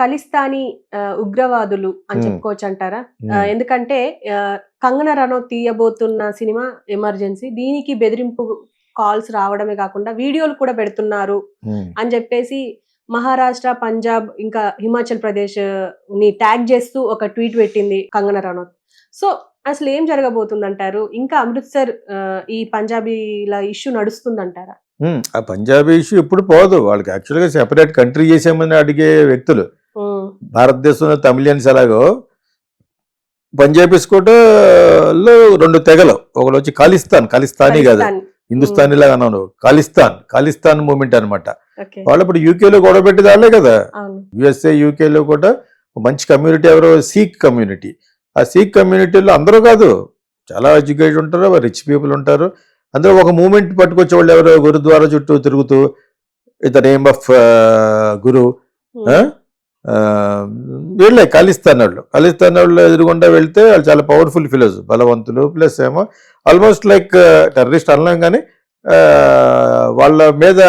ఖలిస్తానీ ఉగ్రవాదులు అని హ్మ్. చెప్పుకోవచ్చంటారా? హ్మ్. ఎందుకంటే 'కంగనా రనౌత్' తీయబోతున్న సినిమా 'ఎమర్జెన్సీ'. దీనికి బెదిరింపు కాల్స్ రావడమే కాకుండా వీడియోలు కూడా పెడుతున్నారు హ్మ్. అని చెప్పేసి మహారాష్ట్ర, పంజాబ్ ఇంకా హిమాచల్ ప్రదేశ్‌ని ట్యాగ్ చేస్తూ ఒక ట్వీట్ పెట్టింది 'కంగనా రనౌత్'. సో, అసలేం జరగబోతుందంటారు? ఇంకా అమృత్సర్ ఈ పంజాబీల ఇష్యూ నడుస్తుందంటారా? ఆ పంజాబీ ఇష్యూ ఎప్పుడు పోదు. వాళ్ళకి యాక్చువల్‌గా సెపరేట్ కంట్రీ చేసేయమని అడిగే వ్యక్తులు. హ్మ్. భారతదేశంలో తమిళియన్స్ ఎలాగో పంజాబీస్ కూడా లో 2 తెగలు. ఒకళ్ళొచ్చి ఖలిస్తానీ కాదు. ఖలిస్తాన్. హ్మ్. హిందుస్థానీలాగా అన్నావు నువ్వు. ఖలిస్తాన్ మూవ్‌మెంట్ అనమాట. ఓకే. వాళ్ళు ఇప్పుడు యూకేలో గొడవ పెట్టేది వాళ్ళే కదా! అవును. యూఎస్ఏ, యూకేలో కూడా మంచి కమ్యూనిటీ ఎవరు సిక్ కమ్యూనిటీ. ఆ సిక్ కమ్యూనిటీలో అందరూ కాదు. చాలా ఎడ్యుకేటెడ్ ఉంటారు, రిచ్ పీపుల్ ఉంటారు. అందులో ఒక మూవ్‌మెంట్ పట్టుకొచ్చేవాళ్ళు ఎవరు గురుద్వారా చుట్టూ తిరుగుతూ ఇన్ ద నేమ్ ఆఫ్ గురు. ఆ? హ్మ్. వీళ్ళే ఖలిస్తాన్ వాళ్ళు ఎదురుగుండా వెళ్తే వాళ్ళు చాలా పవర్ఫుల్ ఫిలోస్, బలవంతులు. ప్లస్ ఏమో ఆల్మోస్ట్ లైక్ టెర్రరిస్ట్ అనలేం కానీ వాళ్ళ మీద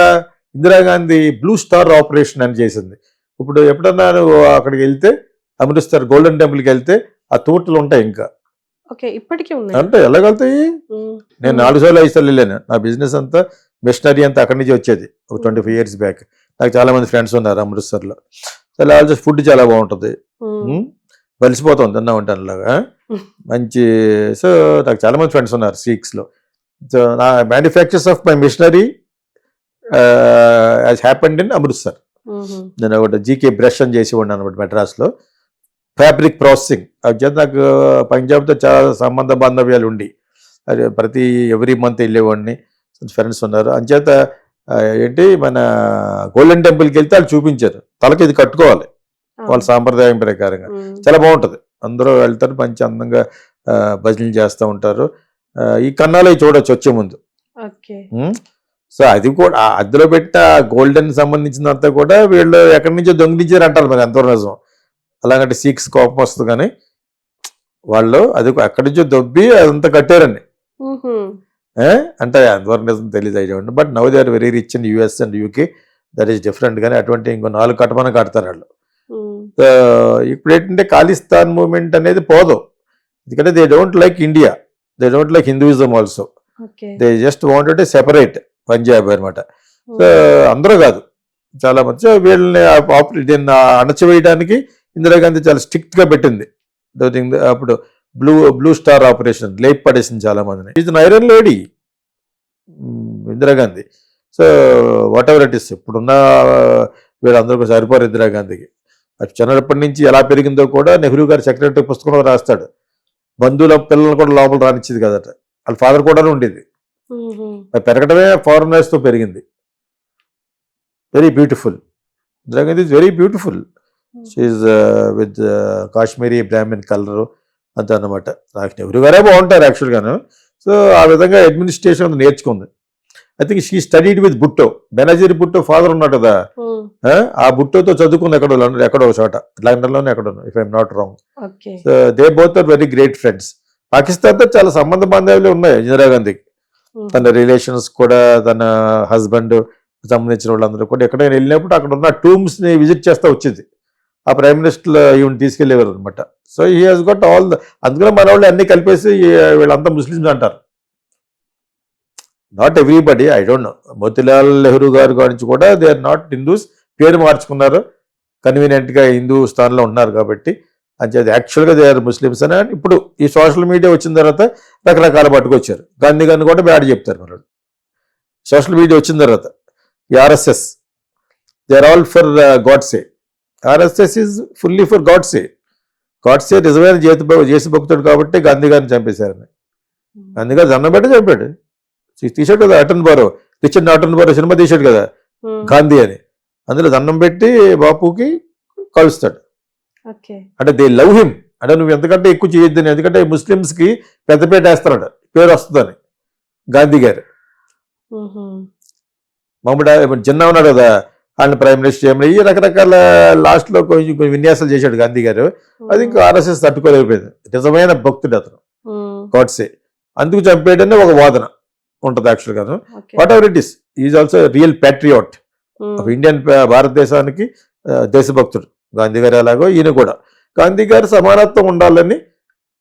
ఇందిరాగాంధీ బ్లూ స్టార్ ఆపరేషన్ అని చేసింది. ఇప్పుడు ఎప్పుడన్నా నువ్వు అక్కడికి వెళ్తే అమృత్సర్ గోల్డెన్ టెంపుల్కి వెళ్తే ఆ తూటలు ఉంటాయి ఇంకా. ఓకే. ఇప్పటికి ఉన్నాయా? అంటే ఎలాగలుగుతాయి? హ్మ్. నేను హ్మ్. 4 సార్లు 5 సార్లు వెళ్ళాను. నా బిజినెస్ అంతా మిషనరీ అంతా అక్కడి నుంచి వచ్చేది ఒక 25 ఇయర్స్ బ్యాక్. నాకు చాలా మంది ఫ్రెండ్స్ ఉన్నారు అమృత్సర్లో. చాలా ఆల్సో ఫుడ్ చాలా బాగుంటుంది. హ్మ్. బలిసిపోతాం తిన్నామంటే అలాగా హ్మ్. మంచి. సో నాకు చాలా మంది ఫ్రెండ్స్ ఉన్నారు సిక్స్లో. సో నా manufactures of my machinery has happened in Amritsar. హుహు. నేను ఒకటి జీకే బ్రష్ అని చేసి ఉన్నాను అనమాట మెడ్రాస్లో. ఫ్యాబ్రిక్ ప్రాసెసింగ్ అది చేత నాకు పంజాబ్తో చాలా సంబంధ బాంధవ్యాలు ఉండి అది ప్రతి ఎవ్రీ మంత్ వెళ్ళేవాడిని. ఫ్రెండ్స్ ఉన్నారు అంచేత ఏంటి మన గోల్డెన్ టెంపుల్కి వెళ్తే వాళ్ళు చూపించారు తలకి ఇది కట్టుకోవాలి వాళ్ళ అవును. సాంప్రదాయం ప్రకారంగా. హ్మ్. చాలా బాగుంటుంది. అందరూ వెళ్తారు మంచి అందంగా భజనలు చేస్తూ ఉంటారు. ఈ కన్నాలు అవి చూడొచ్చు వచ్చే ముందు. ఓకే. సో అది కూడా అందులో పెట్టిన గోల్డెన్ సంబంధించినంతా కూడా వీళ్ళు ఎక్కడి నుంచో దొంగిలించారు అంటారు మరి ఎంతో నిజం. అలాగంటే సిక్స్ కోపం వస్తుంది కానీ వాళ్ళు అది ఎక్కడి నుంచో దొబ్బి అదంతా కట్టారండి. హుహు. అంటే ఎంతవరకు నిజం తెలియదు ఐడియా ఉండి. But now they are very rich in US and UK. That is different. కానీ అటువంటి ఇంకో 4 కట్టమని కడతారు వాళ్ళు. హ్మ్. ఇప్పుడు ఏంటంటే ఖాళిస్తాన్ మూవ్మెంట్ అనేది పోదు. ఎందుకంటే they don't like India, they don't like Hinduism also. Okay. They just wanted a separate Punjab అనమాట. సో హ్మ్. అందరూ కాదు చాలా మంది. సో వీళ్ళని దీన్ని అణచివేయడానికి ఇందిరాగాంధీ చాలా స్ట్రిక్ట్ గా పెట్టింది. అప్పుడు బ్లూ స్టార్ ఆపరేషన్ లేపు పడేసింది చాలా మందిని. Is an iron lady Indira Gandhi. So what ever it is ఇప్పుడున్న వీళ్ళందరూ కూడా సరిపోరు ఇందిరాగాంధీకి. అది చిన్నప్పటి నుంచి ఎలా పెరిగిందో కూడా నెహ్రూ గారి సెక్రటరీ పుస్తకంలో రాస్తాడు. బంధువుల పిల్లలు కూడా లోపల రానిచ్చేది కదట. వాళ్ళ ఫాదర్ కూడా ఉండేది. హుహు. పెరగడమే ఫారినర్స్తో పెరిగింది. Very beautiful. Indira Gandhi is very beautiful. She with Kashmiri Brahmin colour అంత అనమాట. నాకు నెహ్రూ గారే బాగుంటారు యాక్చువల్గాను. సో ఆ విధంగా అడ్మినిస్ట్రేషన్ నేర్చుకుంది. I think she studied with బుట్టో. Benazir బుట్టో father ఉన్నాడు కదా. హ్మ్. ఆ బుట్టోతో చదువుకుంది ఎక్కడో చోట లండన్లోనే ఎక్కడో if I'm not wrong. Okay. So they both are very great friends. పాకిస్తాన్తో చాలా సంబంధ బాంధవ్యాలు ఉన్నాయి ఇందిరాగాంధీకి. తన హుహు. రిలేషన్స్ కూడా తన హస్బెండ్ సంబంధించిన వాళ్ళందరూ కూడా ఎక్కడైనా వెళ్ళినప్పుడు అక్కడ ఉన్న టూమ్స్ని విజిట్ చేస్తూ వచ్చింది. ఆ ప్రైమ్ మినిస్టర్ ఈవెన్ తీసుకెళ్లేవారు అనమాట. So he has got all అందుకనే మన వాళ్ళు అన్ని కలిపేసి వీళ్ళంతా ముస్లిమ్స్ అంటారు. Not everybody, I don't know. Motilal Nehru garu గురించి కూడా దే ఆర్ నాట్ హిందూస్. పేరు మార్చుకున్నారు కన్వీనియంట్గా హిందూ స్థానంలో ఉన్నారు కాబట్టి. అది యాక్చువల్గా దే ఆర్ ముస్లిమ్స్ అని ఇప్పుడు ఈ సోషల్ మీడియా వచ్చిన తర్వాత రకరకాల పట్టుకొచ్చారు. గాంధీ గారిని కూడా బ్యాడ్ చెప్తారు మన సోషల్ మీడియా వచ్చిన తర్వాత. ఈ RSS they are all for Godse. RSS is fully for Godse. Godse నిజమైన చేసి భక్తుడు కాబట్టి గాంధీ గారిని చంపేశారని. గాంధీ గారు దండం పెట్టి చంపాడు. తీసాడు కదా అటన్ బారో, రిచర్డ్ అటన్ బారో సినిమా తీశాడు కదా గాంధీ అని. అందులో దండం పెట్టి బాపుకి కలుస్తాడు. అంటే దే లవ్ హిమ్. అంటే నువ్వు ఎంతకంటే ఎక్కువ చేయొద్దని, ఎందుకంటే ముస్లిమ్స్కి పెద్దపేట వేస్తున్నాడు పేరు వస్తుందని గాంధీ గారు. మమ్మల్ని జిన్నా ఉన్నాడు కదా ఆయన ప్రైమ్ మినిస్టర్ ఏమైనా ఈ రకరకాల లాస్ట్లో కొంచెం విన్యాసాలు చేశాడు గాంధీ గారు. అది ఇంకా ఆర్ఎస్ఎస్ తట్టుకోలేకపోయింది. నిజమైన భక్తుడు అతను గాడ్సే. అందుకు చంపేయడని ఒక వాదన ఉంటుంది యాక్చువల్గాను. Whatever it is, is also real patriot of Indian భారతదేశానికి దేశభక్తుడు గాంధీ గారు ఎలాగో ఈయన కూడా. గాంధీ గారు సమానత్వం ఉండాలని,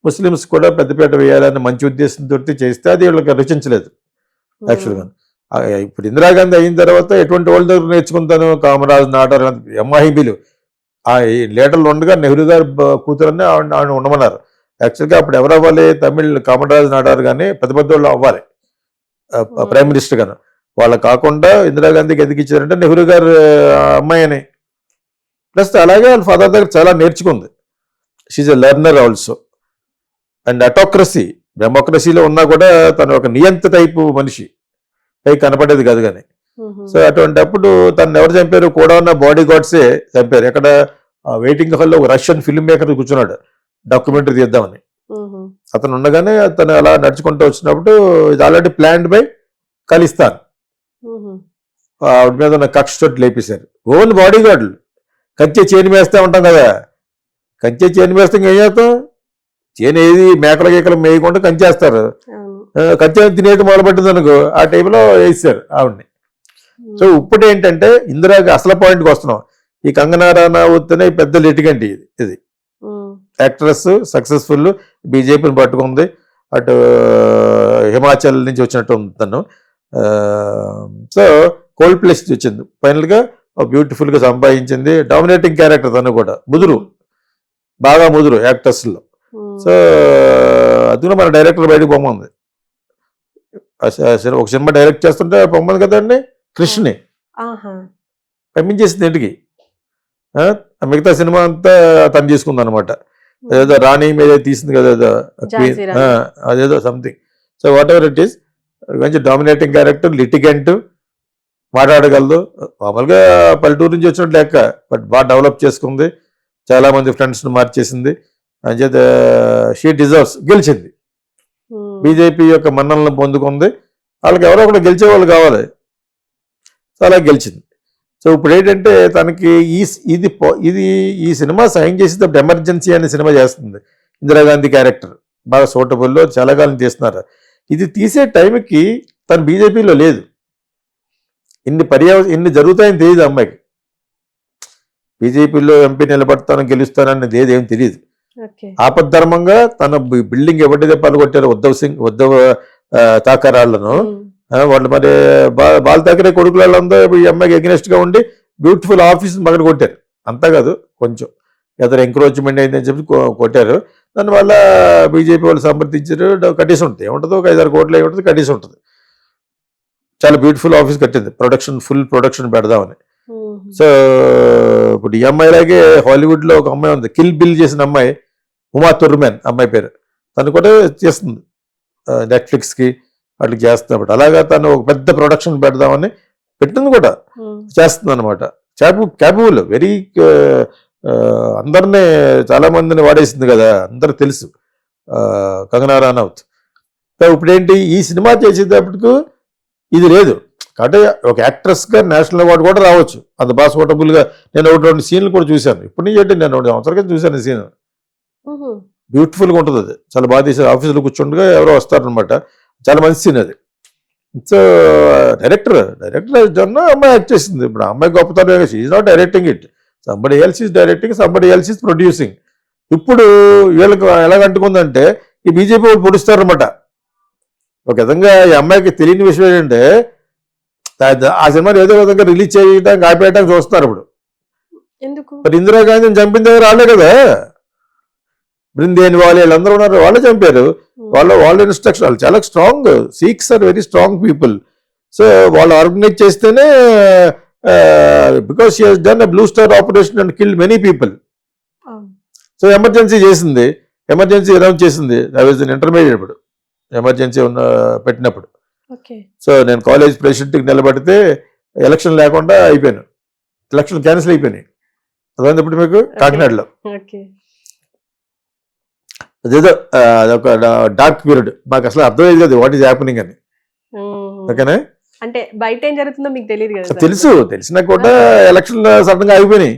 ముస్లిమ్స్ కూడా పెద్దపీట వేయాలని మంచి ఉద్దేశంతో చేస్తే అది వీళ్ళకి రుచించలేదు యాక్చువల్గా. ఇప్పుడు ఇందిరాగాంధీ అయిన తర్వాత ఎటువంటి వాళ్ళ దగ్గర నేర్చుకుంటాను, కామరాజ్, నాటార్, ఎంఐబీలు ఆ లీడర్లు ఉండగా నెహ్రూ గారు కూతురని ఆవిడ ఉండమన్నారు. యాక్చువల్గా అప్పుడు ఎవరు అవ్వాలి, తమిళ్ కామరాజ్, నాటార్ కానీ పెద్ద పెద్ద వాళ్ళు అవ్వాలి ప్రైమ్ మినిస్టర్ గాను. వాళ్ళు కాకుండా ఇందిరాగాంధీకి ఎందుకు ఇచ్చారంటే నెహ్రూ గారు అమ్మాయి అని. ప్లస్ అలాగే వాళ్ళ ఫాదర్ దగ్గర చాలా నేర్చుకుంది. She's a learner also. And autocracy, డెమోక్రసీలో ఉన్నా కూడా తను ఒక నియంత టైపు మనిషి, పైకి కనపడేది కాదు కానీ. సో అటువంటి అప్పుడు తను ఎవరు చంపారు, కూడా ఉన్న బాడీ గార్డ్సే చంపారు. ఎక్కడ వెయిటింగ్ హాల్లో ఒక రష్యన్ ఫిల్మ్ మేకర్ కూర్చున్నాడు డాక్యుమెంటరీ తీద్దామని. అతను ఉండగానే అతను అలా నడుచుకుంటూ వచ్చినప్పుడు ఇది ఆల్రెడీ ప్లాన్డ్ బై ఖలిస్తాన్. ఆవిడ మీద ఉన్న కక్ష తోటి లేపేశారు. ఓన్ బాడీ గార్డులు కంచె చేని వేస్తూ ఉంటాం కదా, కంచె చేని వేస్తే ఏం చేస్తాం, చేను ఏది మేకల గీకలు మేయకుండా కంచేస్తారు. కంచె తినేది మొదలుపెట్టింది అనుకో, ఆ టైంలో వేసారు ఆవిడ్ని. సో ఇప్పుడు ఏంటంటే ఇందిరాకి అసలు పాయింట్కి వస్తున్నాం. ఈ కంగనా రనౌత్ అనే పెద్ద లిటిగెంట్ ఇది యాక్ట్రెస్, సక్సెస్ఫుల్, బీజేపీని పట్టుకుంది. అటు హిమాచల్ నుంచి వచ్చినట్టు ఉంది తను. సో కోల్డ్ ప్లేస్ వచ్చింది, ఫైనల్గా బ్యూటిఫుల్గా సంపాదించింది. డామినేటింగ్ క్యారెక్టర్ తను కూడా, ముదురు, బాగా ముదురు యాక్టర్స్లో. సో అది కూడా మన డైరెక్టర్ బయటకు పొమ్మంది. ఒక సినిమా డైరెక్ట్ చేస్తుంటే పొమ్మంది కదండి, కృష్ణని పంపించేసింది ఇంటికి. మిగతా సినిమా అంతా తను తీసుకుంది అనమాట. అదేదో రాణి మీద తీసింది కదా, అదేదో something. So what ever it is, మంచి డామినేటింగ్ క్యారెక్టర్, లిటిగెంట్, మాట్లాడగలదు. మామూలుగా పల్లెటూరు నుంచి వచ్చినట్టు లెక్క, బట్ బాగా డెవలప్ చేసుకుంది, చాలా మంది ఫ్రెండ్స్ని మార్చేసింది. అంచేత షీ డిజర్వ్స్, గెలిచింది. బీజేపీ యొక్క మన్నలను పొందుకుంది. వాళ్ళకి ఎవరో ఒకటి గెలిచేవాళ్ళు కావాలి, సో అలా గెలిచింది. సో ఇప్పుడు ఏంటంటే తనకి ఈ సినిమా సైన్ చేసేటప్పుడు ఎమర్జెన్సీ అనే సినిమా చేస్తుంది. ఇందిరాగాంధీ క్యారెక్టర్ బాగా సూటబుల్లో చాలా కాలం తీస్తున్నారు. ఇది తీసే టైంకి తను బీజేపీలో లేదు. ఇన్ని జరుగుతాయని తెలియదు అమ్మాయికి. బీజేపీలో ఎంపీ నిలబడతాను గెలుస్తానని ఏదేం తెలియదు. ఆపద్ధర్మంగా తన బిల్డింగ్ ఎవరి దెబ్బలు కొట్టారు, ఉద్ధవ్ ఠాకరేళ్లను వాళ్ళు. మరి బాల్ ఠాకరే కొడుకుల వాళ్ళందో ఈ అమ్మాయికి ఎగ్నెస్ట్ గా ఉండి బ్యూటిఫుల్ ఆఫీస్ మగడ కొట్టారు. అంతా కాదు, కొంచెం ఏదైనా ఎంక్రోచ్మెంట్ అయిందని చెప్పి కొట్టారు. దానివల్ల బీజేపీ వాళ్ళు సమర్థించారు. కట్టేసి ఉంటుంది, ఏముంటుందో ఒక 5-6 కోట్లు ఏముంటుంది, కట్టేసి ఉంటుంది. చాలా బ్యూటిఫుల్ ఆఫీస్ కట్టింది, ఫుల్ ప్రొడక్షన్ పెడదామని. సో ఇప్పుడు ఈ అమ్మాయిలాగే హాలీవుడ్ లో ఒక అమ్మాయి ఉంది, కిల్ బిల్ చేసిన అమ్మాయి, ఉమా తుర్మెన్ అమ్మాయి పేరు. తను కూడా చేస్తుంది నెట్ఫ్లిక్స్ కి వాటికి చేస్తున్నప్పుడు. అలాగా తను ఒక పెద్ద ప్రొడక్షన్ పెడదామని పెట్టింది కూడా, చేస్తుంది అనమాట. క్యాపబుల్, వెరీ, అందరినీ చాలా మందిని వాడేసింది కదా, అందరికి తెలుసు కంగనా రనౌత్. ఇప్పుడు ఏంటి, ఈ సినిమా చేసేటప్పటికి ఇది లేదు కాబట్టి ఒక యాక్ట్రెస్ గా నేషనల్ అవార్డు కూడా రావచ్చు, అంత బాగా సూటబుల్ గా. నేను 1-2 సీన్లు కూడా చూశాను. ఇప్పుడు నుంచి ఏంటి, నేను 2 సంవత్సరాల క్రితం చూశాను సీన్. బ్యూటిఫుల్ గా ఉంటుంది, అది చాలా బాగా తీసారు. ఆఫీసులో కూర్చుండగా ఎవరో వస్తారనమాట, చాలా మంచి సీన్ అది. సో డైరెక్టర్ అమ్మాయి యాక్ట్ చేసింది. ఇప్పుడు అమ్మాయి గొప్పతనం, she not directing it, somebody else is directing, somebody else is producing. ఇప్పుడు వీళ్ళకి ఎలాగంటుకుందంటే ఈ బీజేపీ వాళ్ళు పొడుస్తారనమాట. ఒక విధంగా ఈ అమ్మాయికి తెలియని విషయం ఏంటంటే ఆ సినిమాని ఏదో విధంగా రిలీజ్ చేయడానికి ఆపేయడానికి చూస్తున్నారు. ఇప్పుడు మరి ఇందిరాగాంధీని చంపిన దగ్గర రాలే కదా, బృందేని వాళ్ళు వీళ్ళందరూ ఉన్నారు, వాళ్ళే చంపారు. వాళ్ళ ఇన్స్ట్రక్షన్, వాళ్ళు చాలా strong, Sikhs are very strong people. So వాళ్ళు ఆర్గనైజ్ చేస్తేనే, because she has done a blue star operation and killed many people. So emergency చేసింది, ఎమర్జెన్సీ అనౌన్స్ చేసింది. ఐ వాజ్ ఇన్ ఇంటర్మీడియట్ ఇప్పుడు, ఎమర్జెన్సీ పెట్టినప్పుడు. సో నేను కాలేజ్ ప్రెసిడెంట్కి నిలబడితే ఎలక్షన్ లేకుండా అయిపోయాను, ఎలక్షన్ క్యాన్సిల్ అయిపోయినాయి. అదే ఇప్పుడు మీకు కాకినాడలో అదేదో అదొక డార్క్ పీరియడ్, మాకు అసలు అర్థమయ్యేది కదా వాట్ ఈజ్ హ్యాపెనింగ్ అని. ఓకేనా, అంటే బయట ఏం జరుగుతుందో మీకు తెలియదు కదా. తెలిసినా కూడా ఎలక్షన్లు సడన్ గా అయిపోయినాయి,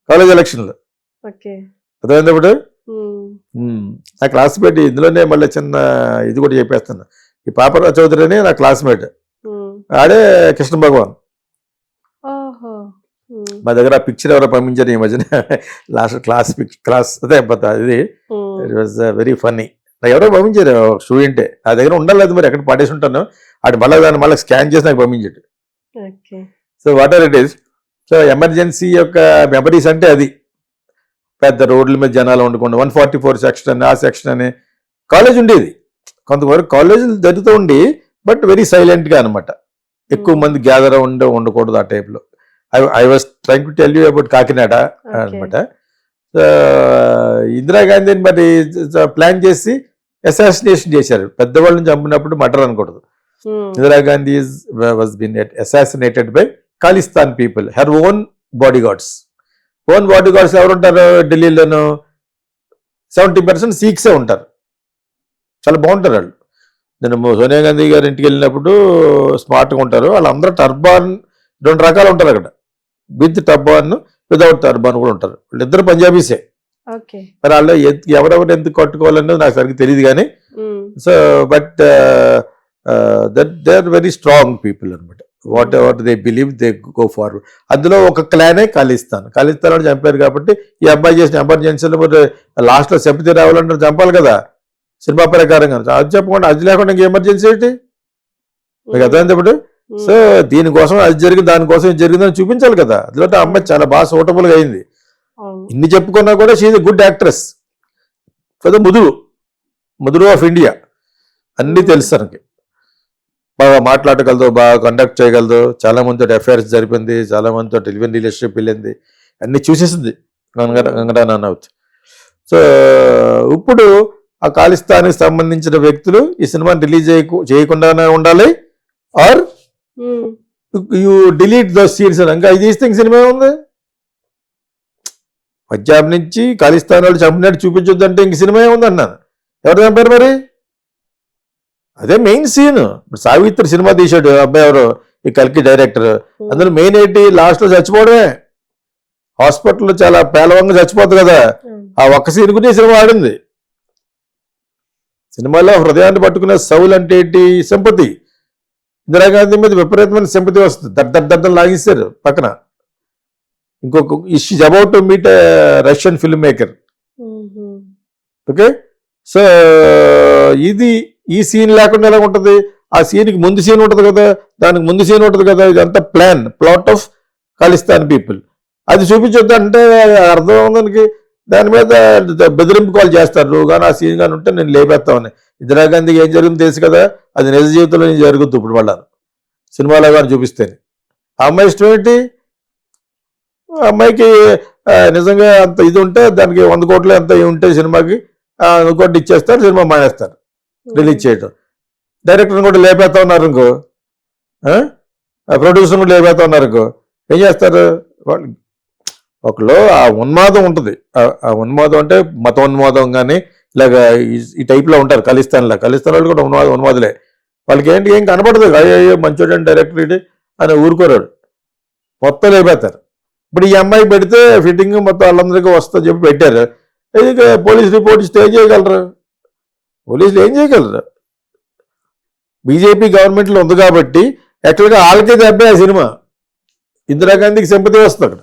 కాలేజ్ ఎలక్షన్లు. అర్థమైంది ఇప్పుడు. నా క్లాస్మేట్, ఇందులోనే మళ్ళీ చిన్న ఇది కూడా చెప్పేస్తాను. ఈ పాపరావు చౌదరి అని నా క్లాస్మేట్, ఆడే కృష్ణ భగవాన్. మా దగ్గర ఆ పిక్చర్ ఎవరో పంపించారు ఈ మధ్యన లాస్ట్ క్లాస్ అదే ఇది ఇట్ వాజ్ వెరీ ఫన్నీ. నాకు ఎవరో పంపించారు స్టూడెంటే, నా దగ్గర ఉండాలి అది మరి ఎక్కడ పాడేసి ఉంటాను, అటు మళ్ళీ దాన్ని మళ్ళీ స్కాన్ చేసి నాకు పంపించాడు. So what ever it is. So emergency యొక్క మెమరీస్ అంటే అది. పెద్ద రోడ్ల మీద జనాలు ఉండకుండా 144 సెక్షన్ అని, ఆ సెక్షన్ అని కాలేజ్ ఉండేది. కొంతవరకు కాలేజీలు జరుగుతూ ఉండి బట్ వెరీ సైలెంట్గా అనమాట. ఎక్కువ మంది గ్యాదర్ ఉండకూడదు ఆ టైప్లో. I was trying to tell you about Kakinada అనమాట. ఇందిరాగాంధీని మరి ప్లాన్ చేసి అసాసినేషన్ చేశారు. పెద్దవాళ్ళని చంపినప్పుడు మర్డర్ అనకూడదు. Indira Gandhi was been assassinated by Khalistan people, her own body guards. Own body guards ఎవరు ఉంటారు ఢిల్లీలోను? 70% సిఖ్సే ఉంటారు. చాలా బాగుంటారు వాళ్ళు. నేను సోనియా గాంధీ గారి ఇంటికి వెళ్ళినప్పుడు స్మార్ట్గా ఉంటారు. వాళ్ళందరూ టర్బాన్ 2 రకాలు ఉంటారు అక్కడ, విత్ టర్బాన్, వితౌట్ టర్బాన్ కూడా ఉంటారు. వాళ్ళిద్దరు పంజాబీసే. మరి వాళ్ళు ఎవరెవరు ఎందుకు కట్టుకోవాలనేది నాకు సరిగ్గా తెలియదు కానీ, so but they are very strong people అనమాట. Whatever they believe they go forward. అందులో ఒక క్లానే ఖాలిస్తాన్ వాళ్ళు చంపారు కాబట్టి ఈ అబ్బాయి చేసిన ఎమర్జెన్సీలో మరి లాస్ట్లో సింపతి రావాలంటే చంపాలి కదా సినిమా ప్రకారంగా. అది చెప్పకుండా అది లేకుండా ఇంక ఎమర్జెన్సీ ఏంటి మీకు అర్థమైంది ఇప్పుడు. సో దీనికోసం అది జరిగింది, దానికోసం ఇది జరిగిందని చూపించాలి కదా. అందులో ఆ అమ్మాయి చాలా బాగా సూటబుల్గా అయింది. ఇన్ని చెప్పుకున్నా కూడా షీఈ్ ఎ గుడ్ యాక్ట్రెస్ కదా. ముదురు ఆఫ్ ఇండియా అన్నీ తెలుసు తనకి. బాగా మాట్లాడగలదు, బాగా కండక్ట్ చేయగలదు, చాలా మందితో అఫైర్స్ జరిపింది, చాలా మందితో టెలివిజన్ రిలేషన్షిప్ వెళ్ళింది, అన్ని చూసేసింది కంగనా రనౌత్. సో ఇప్పుడు ఆ ఖాలిస్తాన్కి సంబంధించిన వ్యక్తులు ఈ సినిమాని రిలీజ్ చేయకుండానే ఉండాలి, are you delete those scenes అని. ఇంకా ఇది ఇస్తే సినిమా ఉంది. పంజాబ్ నుంచి ఖాలిస్తాన్ వాళ్ళు చంపినట్టు చూపించొద్దు అంటే ఇంక సినిమా ఏముంది అన్నాను. ఎవరు చంపారు మరి? అదే మెయిన్ సీన్. ఇప్పుడు సావిత్రి సినిమా తీశాడు అబ్బాయి ఎవరు, ఈ కల్కి డైరెక్టర్. అందులో మెయిన్ ఏంటి, లాస్ట్లో చచ్చిపోవడమే. హాస్పిటల్లో చాలా పేలవంగా చచ్చిపోతుంది కదా, ఆ ఒక్క సీన్ గురించి సినిమా ఆడింది. సినిమాలో హృదయాన్ని పట్టుకునే సౌల్ అంటే ఏంటి, సింపతి. ఇందిరాగాంధీ మీద విపరీతమైన సింపతి వస్తుంది, దద్దం లాగిస్తారు పక్కన. ఇంకొక issues about to meet Russian film maker. Okay, so ఇది ఈ సీన్ లేకుండా ఎలా ఉంటుంది? ఆ సీన్కి ముందు సీన్ ఉంటుంది కదా, దానికి ముందు సీన్ ఉంటుంది కదా. ఇదంతా ప్లాట్ ఆఫ్ ఖాలిస్తాన్ పీపుల్. అది చూపించొద్దు అంటే అర్థం ఉందానికి. దాని మీద బెదిరింపు కాల్ చేస్తారు, నువ్వు కానీ ఆ సీన్ కానీ ఉంటే నేను లేపేస్తామని. ఇందిరాగాంధీకి ఏం జరిగింది తెలుసు కదా, అది నిజ జీవితంలో నేను జరుగుతుంది ఇప్పుడు వాళ్ళ సినిమాలో కానీ చూపిస్తేనే. ఆ అమ్మాయి ఇష్టం ఏంటి? ఆ అమ్మాయికి నిజంగా అంత ఇది ఉంటే దానికి 100 కోట్లు ఎంత ఉంటే సినిమాకి 100 కోట్లు ఇచ్చేస్తారు, సినిమా మానేస్తారు రిలీజ్ చేయటం. డైరెక్టర్ని కూడా లేపేస్తా ఉన్నారు ఇంకో, ప్రొడ్యూసర్ని కూడా లేపేస్తా ఉన్నారు ఇంకో. ఏం చేస్తారు వాళ్ళు? ఒకళ్ళు ఆ ఉన్మాదం ఉంటుంది. ఆ ఉన్మాదం అంటే మత ఉన్మాదం కానీ ఇలాగ ఈ టైప్లో ఉంటారు. ఖాలిస్తాన్ వాళ్ళు కూడా ఉన్మాదులే. వాళ్ళకి ఏంటి ఏం కనపడదు, అయ్యో మంచోడు డైరెక్టర్ ఇది అని ఊరుకోరాడు, మొత్తం లేపేస్తారు. ఇప్పుడు ఈ అమ్మాయి పెడితే ఫిట్టింగ్ మొత్తం వాళ్ళందరికీ వస్తా చెప్పి పెట్టారు. ఇది పోలీస్ రిపోర్ట్ ఇస్తే ఏం చేయగలరు? పోలీసులు ఏం చేయగలరు? బీజేపీ గవర్నమెంట్లో ఉంది కాబట్టి యాక్చువల్గా వాళ్ళకే దెబ్బే ఆ సినిమా. ఇందిరాగాంధీకి సింపతి వస్తుంది అక్కడ.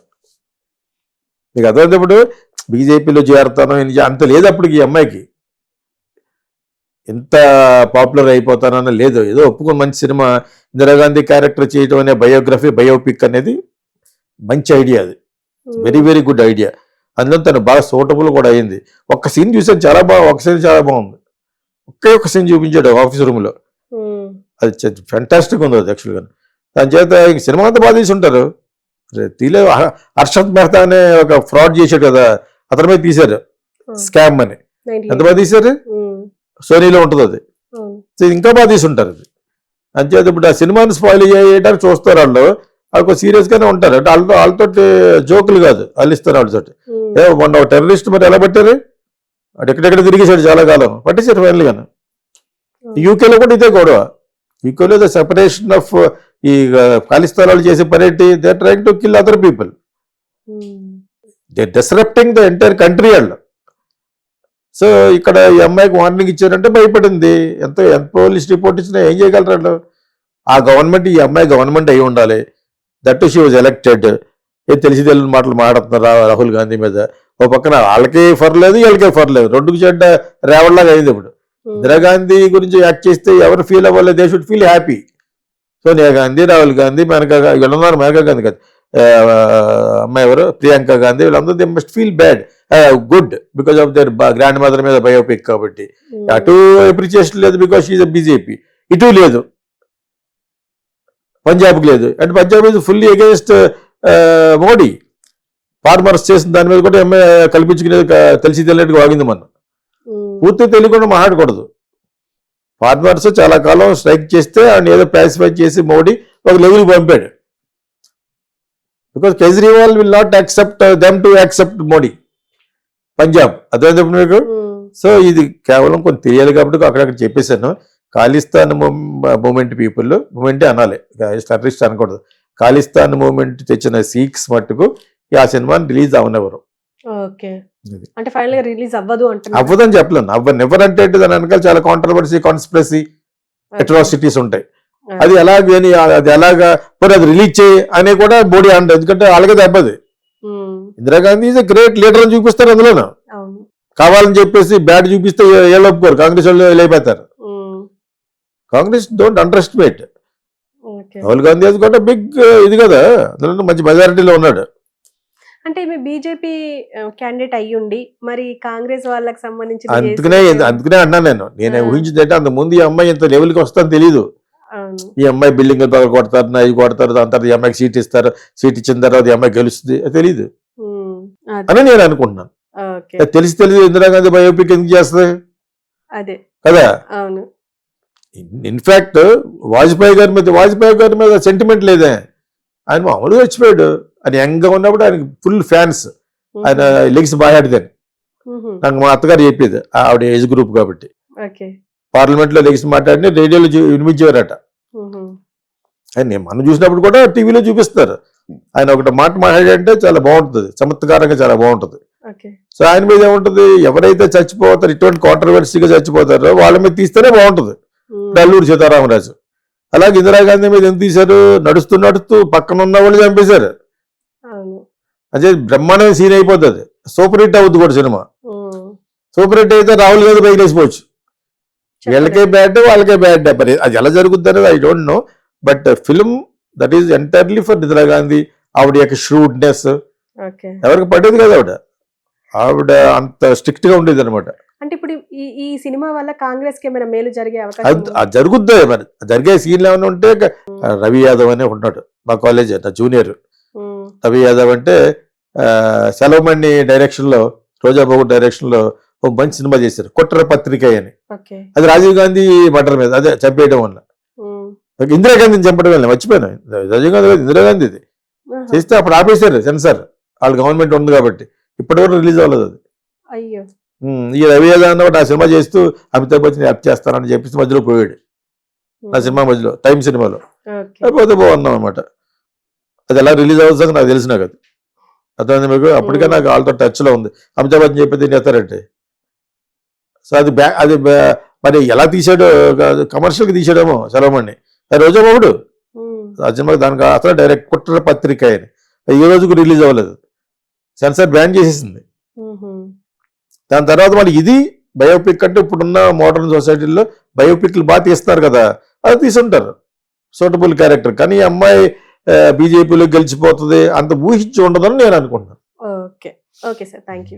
మీకు అర్థమైతే ఇప్పుడు బీజేపీలో చేరుతానో అంత లేదు అప్పటికి. ఈ అమ్మాయికి ఎంత పాపులర్ అయిపోతానో లేదు. ఏదో ఒప్పుకుని మంచి సినిమా ఇందిరాగాంధీ క్యారెక్టర్ చేయడం అనే బయోపిక్ అనేది మంచి ఐడియా. అది వెరీ వెరీ గుడ్ ఐడియా. అందులో తను బాగా సూటబుల్ కూడా అయింది. ఒక్క సీన్ చూసాను చాలా బాగా, ఒక సీన్ చాలా బాగుంది. ఒక్క సీన్ చూపించాడు ఆఫీస్ రూమ్లో, అది ఫెంటాస్టిక్ ఉంది అది యాక్చువల్గా. దాని చేత ఇంక సినిమా అంతా బాగా తీసుంటారు. తీలే హర్షద్ మెహతా అనే ఒక ఫ్రాడ్ చేశాడు కదా, అతని మీద తీశారు స్కామ్ అని. ఎంత బాగా తీశారు, సోనీలో ఉంటుంది అది. ఇంకా బాగా తీసుంటారు అది. అంచేత ఇప్పుడు ఆ సినిమాని స్పాయిల్ చేయడానికి చూస్తారు వాళ్ళు. వాళ్ళు సీరియస్గానే ఉంటారు అంటే వాళ్ళతో జోకులు కాదు, వాళ్ళు ఇస్తారు వాళ్ళతోటి. మొన్న ఒక టెర్రరిస్ట్ మరి ఎలా పట్టారు, అటు ఎక్కడెక్కడ తిరిగేశాడు చాలా కాలం, పట్టేశారు ఫైనల్ గాను. యూకేలో కూడా ఇదే గొడవ. యూకేలో ద సెపరేషన్ ఆఫ్ ఈ ఖాలిస్తాన్ వాళ్ళు చేసే పనేంటి, they are trying to kill other people, they disrupting the entire country వాళ్ళు. సో ఇక్కడ ఈ అమ్మాయికి వార్నింగ్ ఇచ్చారంటే భయపడింది. ఎంత పోలీస్ రిపోర్ట్ ఇచ్చినా ఏం చేయగలరు వాళ్ళు? ఆ గవర్నమెంట్ ఈ అమ్మాయి గవర్నమెంట్ అయి ఉండాలి. That she was elected. తెలిసి తెలియని మాటలు మాట్లాడుతున్నారు రాహుల్ గాంధీ మీద. ఓ పక్కన వాళ్ళకి పర్లేదు వీళ్ళకే పర్లేదు, రెండుకు చెడ్డ రేవడ్లాగా అయింది ఇప్పుడు. ఇందిరాగాంధీ గురించి యాక్ట్ చేస్తే ఎవరు ఫీల్ అవ్వలేదు, they should feel happy. Sonia Gandhi, Rahul Gandhi, Maneka Gandhi, వీళ్ళున్నారు, మేనకా గాంధీ కాదు, అమ్మాయి ఎవరు, ప్రియాంక గాంధీ, వీళ్ళందరూ they must feel bad, good because of their grandmother మీద బయోపిక్ కాబట్టి. అటు అప్రిసియేషన్ లేదు బికాస్ షీఈ్ బీజేపీ, ఇటు లేదు, పంజాబ్కి లేదు. And Punjab is fully against Modi. Farmers చేసిన దాని మీద కూడా ఎంఏ కల్పించుకునేది తెలిసి తెలియట్టుగా వాగింది. మనం పూర్తి తెలియకుండా మాట్లాడకూడదు. ఫార్మర్స్ చాలా కాలం స్ట్రైక్ చేస్తే ఆయన ఏదో ప్యాసిఫై చేసి మోడీ ఒక లెవెల్కి పంపాడు. Because Kejriwal will not accept them to accept Modi Punjab. అదే మీకు. సో ఇది కేవలం కొంచెం తెలియాలి కాబట్టి అక్కడక్కడ చెప్పేశాను. ఖాళిస్తాన్ మూమెంట్ పీపుల్, మూమెంటే అనాలి, టెర్రరిస్ట్ అనకూడదు. ఖాళిస్తాన్ మూమెంట్ తెచ్చిన సిక్స్ మట్టుకు ఆ సినిమాని రిలీజ్ అవనెవరు. అంటే ఫైనల్ గా రిలీజ్ అవ్వదు అంటే అవ్వదని చెప్పలేను. నెవర్ అంటే దాని వెనకాల చాలా కాంట్రవర్సీ, కాన్స్పిరసీ, అట్రాసిటీస్ ఉంటాయి. అది ఎలాగని, అది ఎలాగా పోనీ అది రిలీజ్ చేయి అని కూడా మోడీ అంటారు, ఎందుకంటే అలాగే దెబ్బది. Indira Gandhi is a great leader అని చూపిస్తారు అందులోనూ. కావాలని చెప్పేసి బ్యాడ్ చూపిస్తే ఏళ్ళు ఒప్పుకోరు, కాంగ్రెస్ వాళ్ళు వెళ్ళిపోతారు. Congress don't underestimate. Rahul Gandhi has got a big ఇది కదా, అందులో మంచి మెజారిటీలో ఉన్నాడు. అంటే మీ బీజేపీ క్యాండిడేట్ అయ్యుండి మరి కాంగ్రెస్ వాళ్ళకి సంబంధించి అందుకనే అన్నాను నేను ఊహించిందంటే అంత ముందు ఈ అమ్మాయి ఇంత లెవెల్కి వస్తుందని తెలీదు. ఈ అమ్మాయి బిల్డింగ్ పగల కొడతారు, అవి కొడతారు, దాని తర్వాత ఈ అమ్మాయికి సీట్ ఇస్తారు, సీట్ ఇచ్చిన తర్వాత ఈ అమ్మాయి గెలుస్తుంది, తెలీదు అని నేను అనుకుంటున్నాను. తెలిసి ఇందిరాగాంధీ బయోపిక్ ఎందుకు చేస్తుంది కదా. ఇన్ఫాక్ట్ వాజ్పేయి గారి మీద సెంటిమెంట్ లేదే, ఆయన మామూలుగా వచ్చిపోయాడు. ఆయన యంగ్గా ఉన్నప్పుడు ఆయనకి ఫుల్ ఫ్యాన్స్, ఆయన లెగ్స్ బాగా ఆడిదాన్ని. నాకు మా అత్తగారు చెప్పేది, ఆవిడ ఏజ్ గ్రూప్ కాబట్టి. పార్లమెంట్ లో లెగ్స్ మాట్లాడి రేడియోలో వినిపించేవారట. ఆయన మనం చూసినప్పుడు కూడా టీవీలో చూపిస్తారు. ఆయన ఒకటి మాట మాట్లాడంటే చాలా బాగుంటుంది, చమత్కారంగా చాలా బాగుంటుంది. సో ఆయన మీద ఏముంటుంది, ఎవరైతే చచ్చిపోతారు, ఇటువంటి కాంట్రవర్సీగా చచ్చిపోతారో వాళ్ళ మీద తీస్తేనే బాగుంటుంది. అల్లూరి సీతారామరాజు అలాగే ఇందిరాగాంధీ మీద ఎంత తీశారు, నడుస్తూ పక్కన ఉన్న వాళ్ళు చంపేశారు. అదే బ్రహ్మాండమైన సీన్ అయిపోతుంది, సూపర్ హిట్ అవుద్ది కూడా సినిమా. సూపర్ హిట్ అయితే రాహుల్ గాంధీ పైకి వేసిపోవచ్చు. వీళ్ళకే బ్యాడ్, వాళ్ళకే బ్యాడ్. మరి అది ఎలా జరుగుద్ది అనేది I don't no. But film that is entirely for Indira Gandhi. ఆవిడ యొక్క ష్రూడ్నెస్ ఎవరికి పట్టేది కదా, ఆవిడ అంత స్ట్రిక్ట్ గా ఉండేది అనమాట. అంటే ఇప్పుడు ఈ సినిమా వల్ల కాంగ్రెస్ కి ఏమైనా మేలు జరిగే అవకాశం జరుగుద్ది. మరి జరిగే సీన్లు ఏమైనా ఉంటే, రవి యాదవ్ అనే ఉన్నాడు మా కాలేజ్, నా జూనియర్. రవి యాదవ్ అంటే సెలవుమణి డైరెక్షన్ లో, రోజాబాబు డైరెక్షన్ లో ఒక మంచి సినిమా చేశారు, కుట్ర పత్రిక అని. అది రాజీవ్ గాంధీ మర్డర్ మీద, అదే చంపేయడం వల్ల. ఇందిరాగాంధీని చంపడం వల్ల మర్చిపోయాను. రాజీవ్ గాంధీ ఇందిరాగాంధీది చేస్తే అప్పుడు ఆపేశారు సెన్సార్, వాళ్ళ గవర్నమెంట్ ఉంది కాబట్టి. ఇప్పటివరకు రిలీజ్ అవ్వలేదు అది. ఈ రవి యాదవ్ అన్నమాట ఆ సినిమా చేస్తూ అమితాబ్ బచ్చన్ యాప్ చేస్తానని చెప్పేసి మధ్యలో పోయాడు. ఆ సినిమా మధ్యలో టైం సినిమాలో అయిపోతే బాగున్నాం అనమాట. అది ఎలా రిలీజ్ అవుతుందో నాకు తెలిసిన కదా, అర్థమైంది మీకు. అప్పటికే నాకు వాళ్ళతో టచ్ లో ఉంది. అమితాబ్ బచ్చన్ చెప్పేది ఏం చేస్తారంటే, సో అది మరి ఎలా తీసాడో, కమర్షియల్ గా తీసాడేమో సెలవుమణి. రోజాబాబుడు ఆ సినిమాకి దానికి అసలు డైరెక్ట్ కుట్ర పత్రిక అని ఈ రోజుకు రిలీజ్ అవ్వలేదు, సెన్సార్ బ్యాన్ చేసేసింది. దాని తర్వాత మళ్ళీ ఇది బయోపిక్ అంటే ఇప్పుడున్న మోడర్న్ సొసైటీలో బయోపిక్లు బాగా తీస్తున్నారు కదా, అది తీసుంటారు సూటబుల్ క్యారెక్టర్. కానీ ఈ అమ్మాయి బీజేపీలో గెలిచిపోతుంది అంత ఊహించి ఉండదని నేను అనుకుంటున్నాను. Okay sir, thank you.